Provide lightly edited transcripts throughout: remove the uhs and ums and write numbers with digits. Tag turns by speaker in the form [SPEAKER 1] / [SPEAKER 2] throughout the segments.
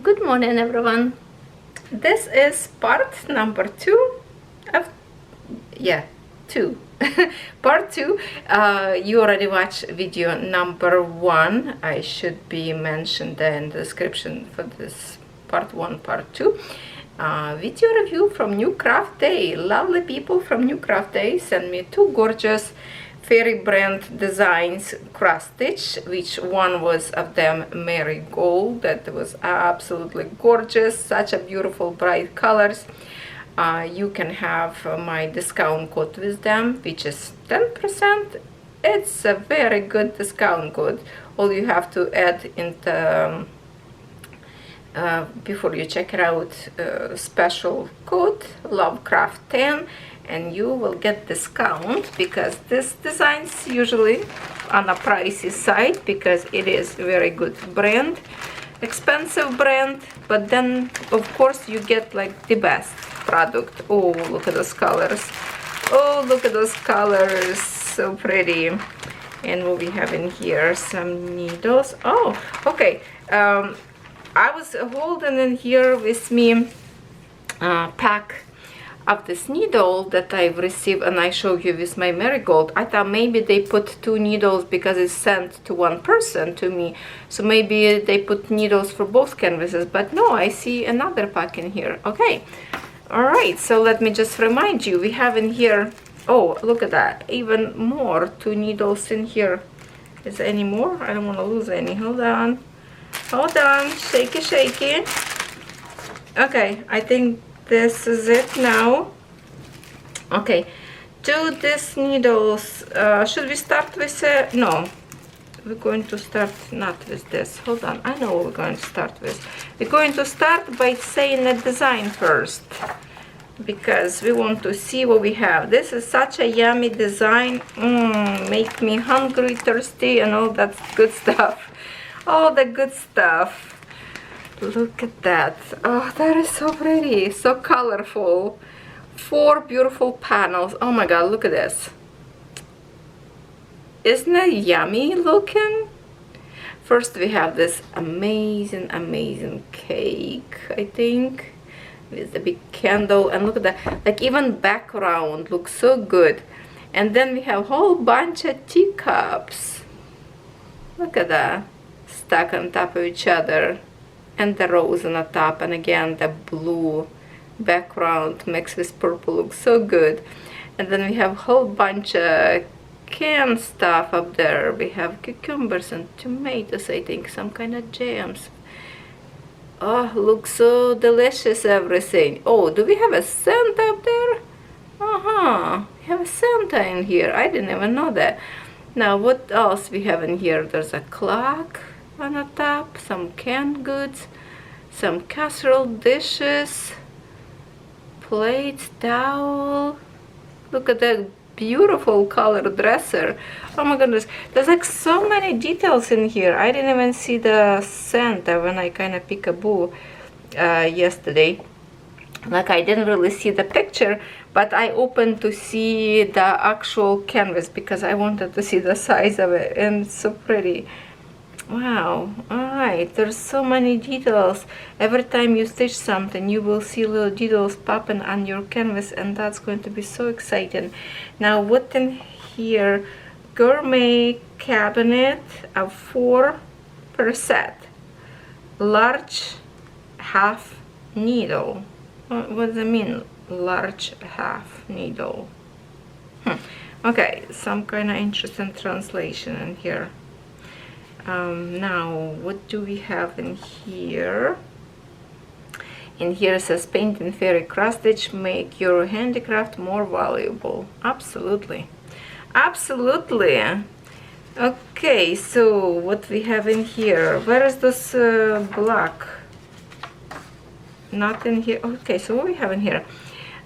[SPEAKER 1] Good morning, everyone. This is part number 2 of two part 2. You already watched video number 1. I should be mentioned in the description for this part 1, part 2. Video review from Newcraftday. Lovely people from Newcraftday sent me 2 gorgeous fairy brand designs cross-stitch, which one was of them marigold. That was absolutely gorgeous, such a beautiful bright colors. You can have my discount code with them, which is 10%. It's a very good discount code. All you have to add in the before you check it out, special code Lovecraft10, and you will get discount, because this design's usually on a pricey side because it is very good brand, expensive brand, but then of course you get like the best product. Oh, look at those colors. Oh, look at those colors, so pretty. And what we have in here, some needles. Oh, okay. I was holding in here with me pack of this needle that I've received, and I show you with my marigold. I thought maybe they put 2 needles because it's sent to one person to me, so maybe they put needles for both canvases, but no, I see another pack in here. Okay, all right, so let me just remind you, we have in here, oh, look at that, even more 2 needles in here. Is there any more? I don't want to lose any. Hold on, shaky shaky. Okay, I think this is it now. Okay, 2 these needles. Should we start with no, we're going to start not with this. Hold on, I know what we're going to start with. We're going to start by saying the design first, because we want to see what we have. This is such a yummy design. Make me hungry, thirsty, and all that good stuff. All the good stuff. Look at that. Oh, that is so pretty, so colorful. 4 beautiful panels. Oh my god, look at this. Isn't it yummy looking? First we have this amazing cake, I think, with the big candle, and look at that, like even background looks so good. And then we have a whole bunch of teacups. Look at that, stuck on top of each other. And the rose on the top, and again the blue background mixed with purple looks so good. And then we have a whole bunch of canned stuff up there. We have cucumbers and tomatoes, I think, some kind of jams. Oh, looks so delicious, everything. Oh, do we have a Santa up there? We have a Santa in here. I didn't even know that. Now what else we have in here? There's a clock on the top, some canned goods, some casserole dishes, plates, towel. Look at that beautiful color dresser. Oh my goodness, there's like so many details in here. I didn't even see the Santa when I kind of peekaboo yesterday. Like, I didn't really see the picture, but I opened to see the actual canvas because I wanted to see the size of it, and it's so pretty. Wow, alright, there's so many details. Every time you stitch something, you will see little details popping on your canvas, and that's going to be so exciting. Now, what in here? Gourmet cabinet of 4 per set. Large half needle. What does it mean, large half needle? Okay, some kind of interesting translation in here. Now, what do we have in here? In here it says painting fairy cross stitch, make your handicraft more valuable. Absolutely, absolutely. Okay, so what we have in here? Where is this black? Not in here. Okay, so what we have in here?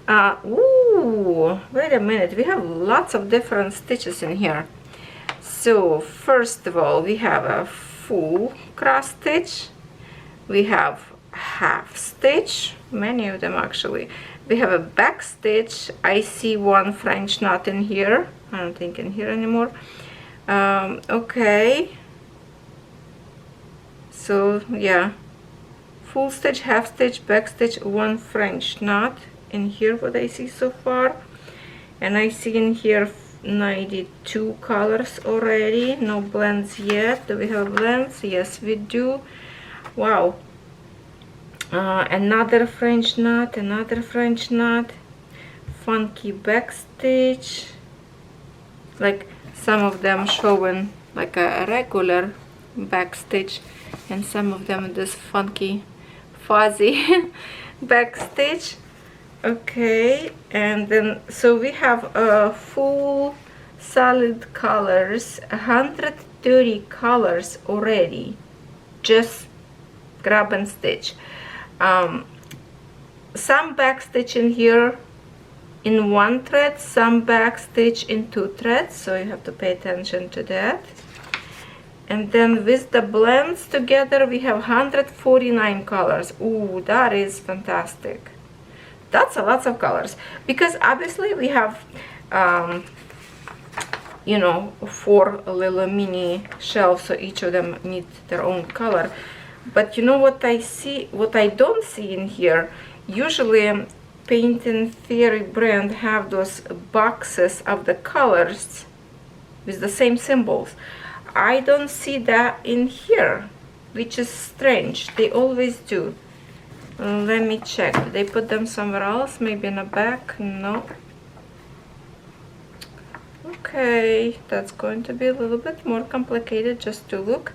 [SPEAKER 1] Ooh, wait a minute, we have lots of different stitches in here. So first of all, we have a full cross stitch, we have half stitch, many of them actually, we have a back stitch. I see 1 French knot in here. I don't think in here anymore. Okay, so yeah, full stitch, half stitch, back stitch, 1 French knot in here, what I see so far. And I see in here 92 colors already. No blends yet. Do we have blends? Yes, we do. Wow. Another French knot, another French knot, funky back stitch, like some of them showing like a regular back stitch, and some of them this funky fuzzy back stitch. Okay, and then so we have full solid colors, 130 colors already, just grab and stitch. Some back stitch in here in 1 thread, some back stitch in 2 threads, so you have to pay attention to that. And then with the blends together we have 149 colors. Ooh, that is fantastic. That's a lot of colors, because obviously we have you know, 4 little mini shelves, so each of them need their own color. But you know what I see, what I don't see in here, usually Paint and Theory brand have those boxes of the colors with the same symbols. I don't see that in here, which is strange. They always do. Let me check. Did they put them somewhere else? Maybe in the back? No. Okay, that's going to be a little bit more complicated just to look.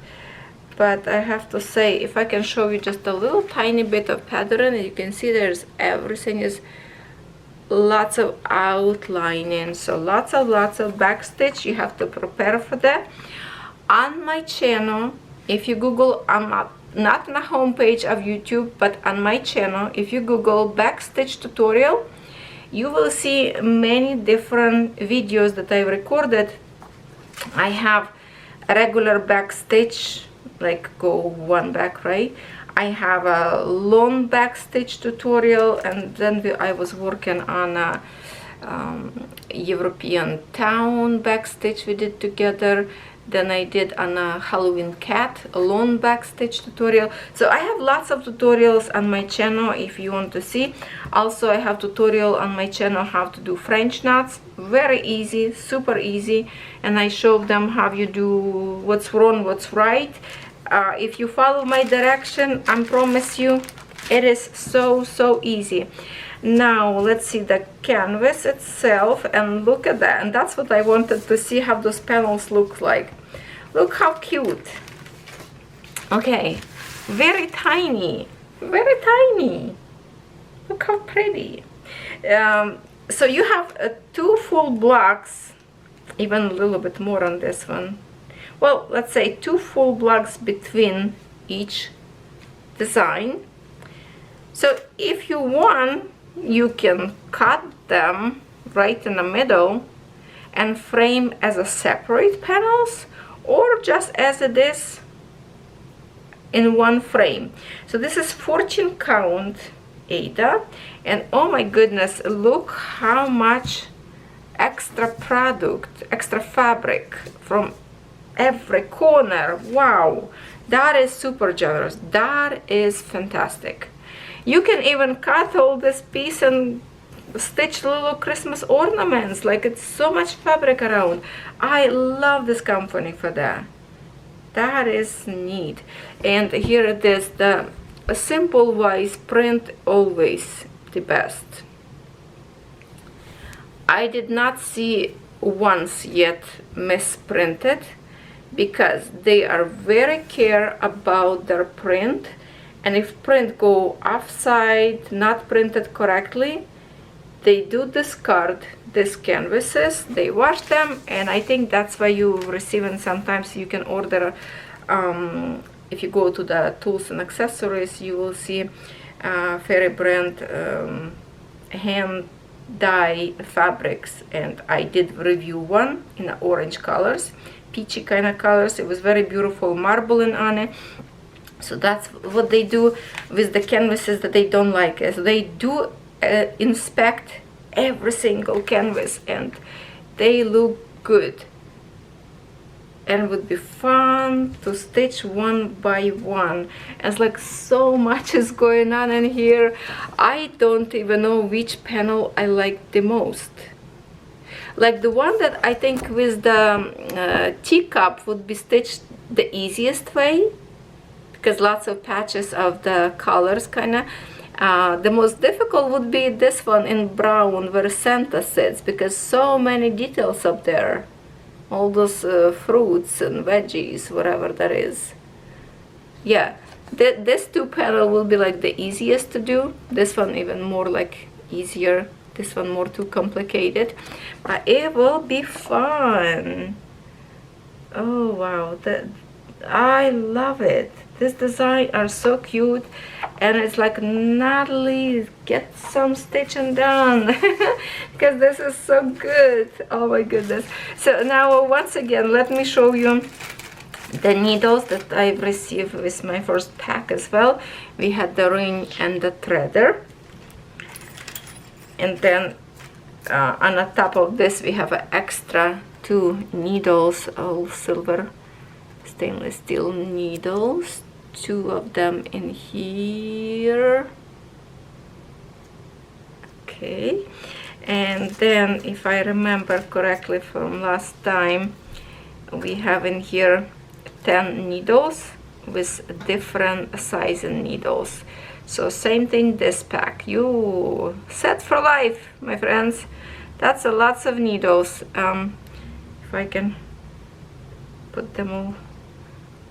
[SPEAKER 1] But I have to say, if I can show you just a little tiny bit of pattern, you can see there's everything is lots of outlining, so lots of back stitch. You have to prepare for that. On my channel, if you Google, I'm not on the homepage of YouTube, but on my channel, if you Google back stitch tutorial, you will see many different videos that I recorded. I have a regular back stitch, like go 1 back, right? I have a long back stitch tutorial, and then I was working on a European town back stitch we did together. Then I did on a Halloween cat, a long back stitch tutorial. So I have lots of tutorials on my channel if you want to see. Also, I have tutorial on my channel how to do French knots. Very easy, super easy. And I show them how you do what's wrong, what's right. If you follow my direction, I promise you, it is so easy. Now let's see the canvas itself, and look at that. And that's what I wanted to see, how those panels look like. Look how cute. Okay, very tiny, very tiny. Look how pretty. So you have 2 full blocks, even a little bit more on this one. Well, let's say 2 full blocks between each design. So if you want, you can cut them right in the middle and frame as a separate panels, or just as it is in 1 frame. So this is 14 count Ada, and oh my goodness, look how much extra product, extra fabric from every corner. Wow, that is super generous. That is fantastic. You can even cut all this piece and stitch little Christmas ornaments. Like, it's so much fabric around. I love this company for that. That is neat. And here it is, the simple wise print, always the best. I did not see once yet misprinted, because they are very care about their print. And if print go offside, not printed correctly, they do discard these canvases, they wash them, and I think that's why you receive, and sometimes you can order, if you go to the tools and accessories, you will see Fairy brand hand dye fabrics, and I did review one in the orange colors, peachy kind of colors. It was very beautiful marbling on it. So that's what they do with the canvases that they don't like. So they do inspect every single canvas, and they look good. and it would be fun to stitch one by one. It's like so much is going on in here. I don't even know which panel I like the most. Like the one that I think with the teacup would be stitched the easiest way, because lots of patches of the colors kind of. The most difficult would be this one in brown where Santa sits, because so many details up there. All those fruits and veggies, whatever that is. Yeah, this two panel will be like the easiest to do. This one even more like easier. This one more too complicated. But it will be fun. Oh wow, I love it. This design are so cute, and it's like, Natalie, get some stitching done because this is so good. Oh my goodness. So now once again, let me show you the needles that I've received with my first pack as well. We had the ring and the threader, and then on the top of this we have an extra 2 needles, all silver stainless steel needles, 2 of them in here. Okay, and then if I remember correctly from last time, we have in here 10 needles with different sizing needles. So same thing this pack. You set for life, my friends. That's a lots of needles. If I can put them all.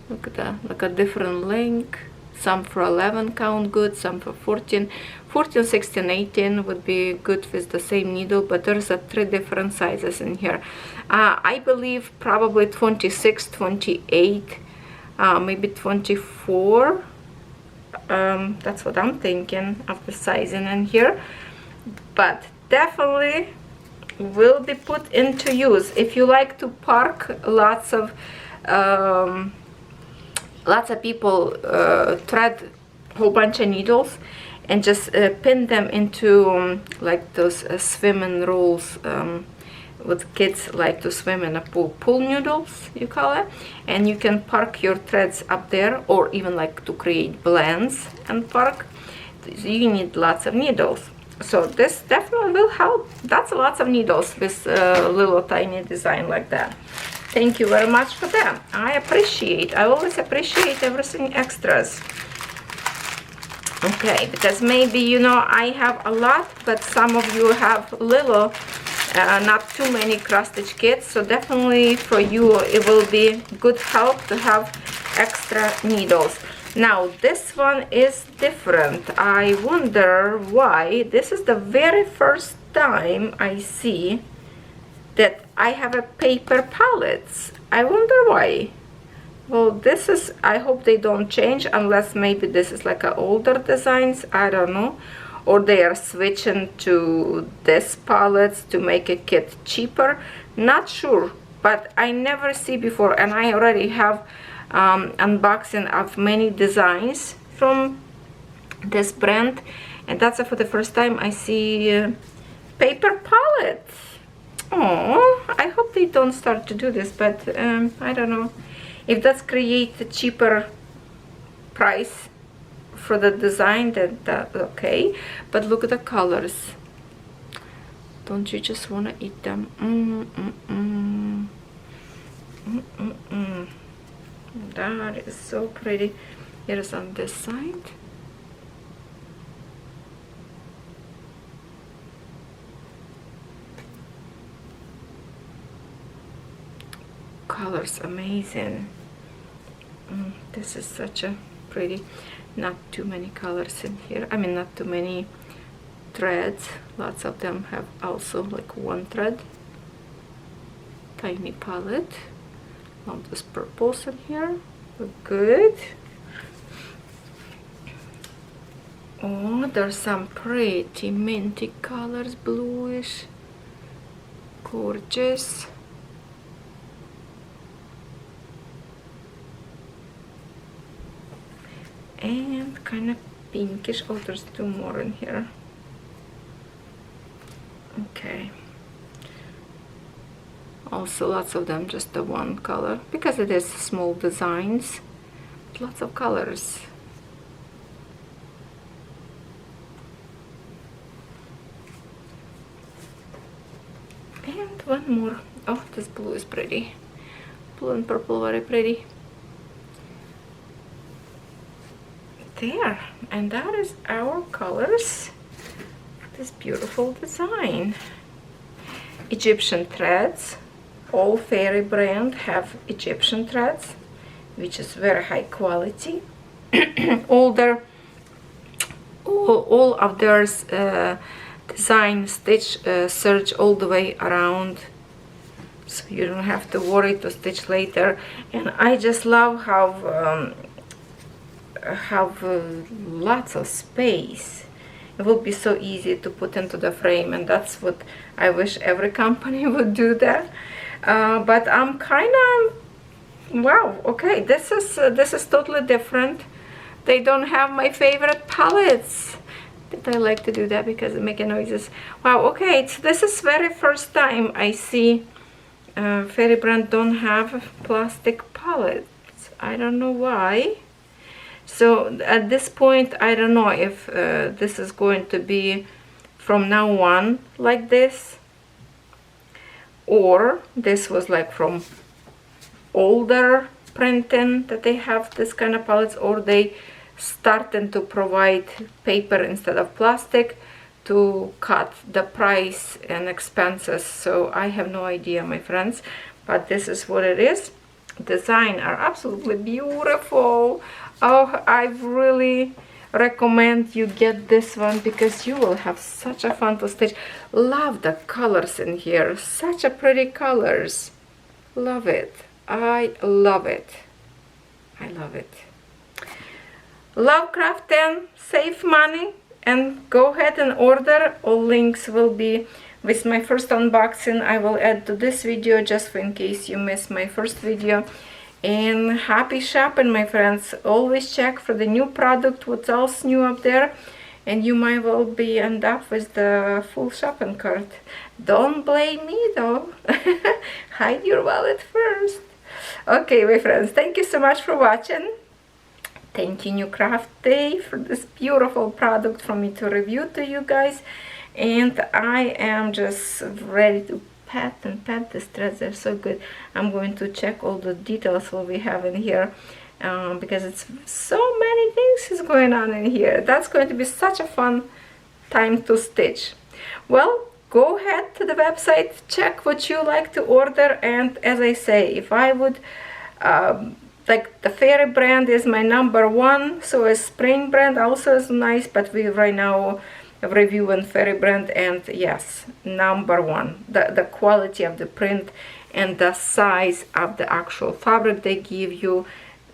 [SPEAKER 1] Look at that, like a different length. Some for 11 count good, some for 14. 14, 16, 18 would be good with the same needle, but there's 3 different sizes in here. I believe probably 26, 28, maybe 24. That's what I'm thinking of the sizing in here. But definitely will be put into use. If you like to park lots of people thread a whole bunch of needles and just pin them into like those swimming rolls, with kids like to swim in a pool noodles, you call it, and you can park your threads up there, or even like to create blends and park. You need lots of needles, so this definitely will help. That's lots of needles with a little tiny design like that. Thank you very much for that. I always appreciate everything extras. Okay, because maybe, you know, I have a lot, but some of you have little, not too many cross-stitch kits, so definitely for you it will be good help to have extra needles. Now this one is different. I wonder why. This is the very first time I see that I have a paper palettes. I wonder why. Well, this is, I hope they don't change, unless maybe this is like a older designs, I don't know, or they are switching to this palettes to make a kit cheaper. Not sure, but I never see before, and I already have unboxing of many designs from this brand, and that's for the first time I see paper palettes. Oh, I hope they don't start to do this, but I don't know if that's create a cheaper price for the design. That's okay, but look at the colors. Don't you just want to eat them? That is so pretty. Here's on this side. Colors amazing. This is such a pretty, not too many colors in here. I mean, not too many threads. Lots of them have also like one thread. Tiny palette. All those purples in here look good. Oh, there's some pretty minty colors, bluish, gorgeous. And kind of pinkish. Oh, there's 2 more in here. Okay. Also lots of them just the one color, because it is small designs, lots of colors. And one more. Oh, this blue is pretty. Blue and purple, very pretty. There, and that is our colors. This beautiful design. Egyptian threads. All Fairy brand have Egyptian threads, which is very high quality. all of their design stitch serge all the way around, so you don't have to worry to stitch later. And I just love how have lots of space. It will be so easy to put into the frame, and that's what I wish every company would do that. But I'm kind of, wow, okay, this is totally different. They don't have my favorite palettes. Did I like to do that because it makes noises? Wow, okay, so this is very first time I see Fairy brand don't have plastic palettes. I don't know why. So at this point, I don't know if this is going to be from now on like this, or this was like from older printing that they have this kind of palettes, or they starting to provide paper instead of plastic to cut the price and expenses. So I have no idea, my friends, but this is what it is. Design are absolutely beautiful. Oh, I really recommend you get this one because you will have such a fun to stitch. Love the colors in here, such a pretty colors. Love it. I love it. I love it. Lovecraft, save money and go ahead and order. All links will be with my first unboxing. I will add to this video just for in case you missed my first video. And happy shopping, my friends. Always check for the new product, what else new up there, and you might well be end up with the full shopping cart. Don't blame me though. Hide your wallet first. Okay, my friends, thank you so much for watching. Thank you, Newcraftday, for this beautiful product for me to review to you guys. And I am just ready to pat these threads. They're so good. I'm going to check all the details what we have in here, because it's so many things is going on in here. That's going to be such a fun time to stitch. Well, go ahead to the website, check what you like to order, and as I say, if I would like, the Fairy brand is my #1, so a Spring brand also is nice, but we right now reviewing Fairy brand, and yes, #1, the quality of the print and the size of the actual fabric they give you.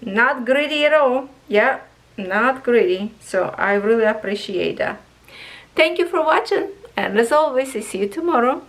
[SPEAKER 1] Not greedy at all. Yeah, not greedy. So I really appreciate that. Thank you for watching, and as always, I see you tomorrow.